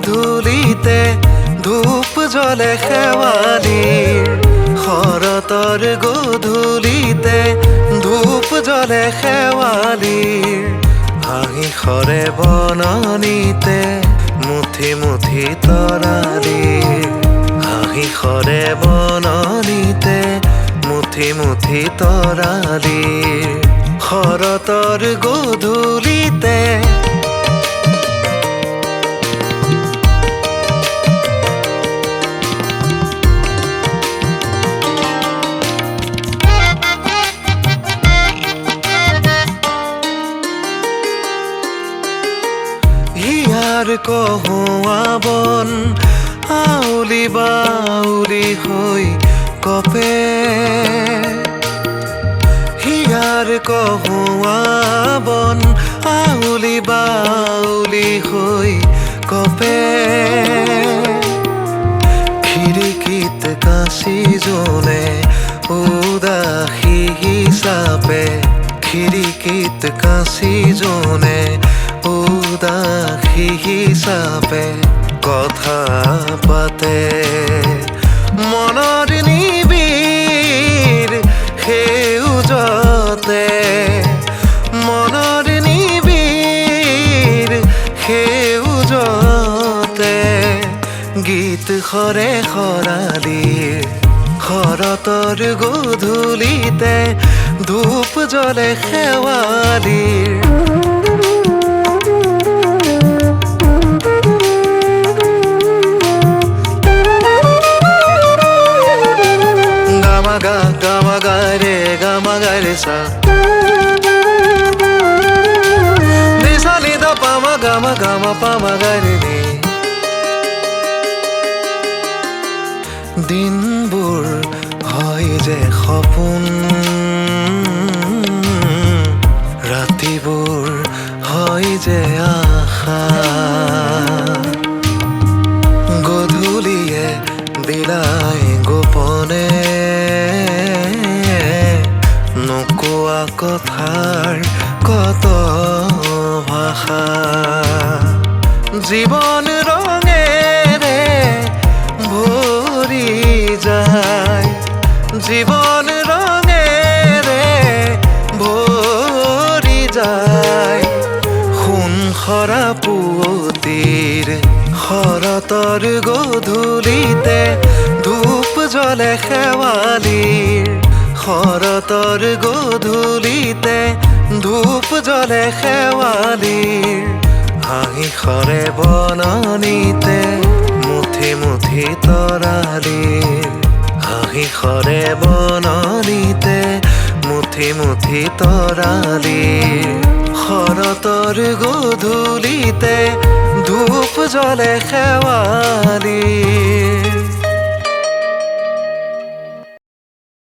গধূলিতে ধূপ জ্বলে শেৱালিৰ শৰতৰ গধূলিতে ধূপ জ্বলে শেৱালিৰ হাঁহি সৰে বননিতে মুঠি মুঠি তৰালিৰ হাঁহি সৰে বননিতে মুঠি মুঠি তৰালিৰ শৰতৰ গধূলিতে হিয়াৰ কহুৱা বন আউলি বাউলি হৈ কপে হিয়াৰ কহুৱা বন আউলি বাউলি হৈ কপে খিৰিকীত কাঁচি জোনে উদাসী হিচাপে খিৰিকীত কাঁচি জোনে উদাসী হিচাপে কথা পাতে মনৰ নিবিড় সেউজতে মনৰ নিবিড় সেউজতে গীত সৰে খৰালিৰ শৰতৰ গধূলিতে ধূপ জ্বলে শেৱালিৰ Gamagare sa ni sa ni da pa ma gamagare ni দিনবোৰ হয় যে সপোন ৰাতিবোৰ হয় যে আশা গধূলিয়ে বিলাই গোপনে নোকোৱা কথাৰ কত ভাষা জীৱন ৰঙেৰে ভৰি যায় জীৱন ৰঙেৰে ভৰি যায় সোণ সৰা পুৱতিৰ শৰতৰ গধূলিতে ধূপ জ্বলে শেৱালিৰ শৰতৰ গধূলিতে ধূপ জ্বলে শেৱালিৰ হাঁহি সৰে বননিতে মুঠি মুঠি তৰালিৰ হাঁহি সৰে বননিতে মুঠি মুঠি তৰালিৰ শৰতৰ গধূলিতে ধূপ জ্বলে শেৱালিৰ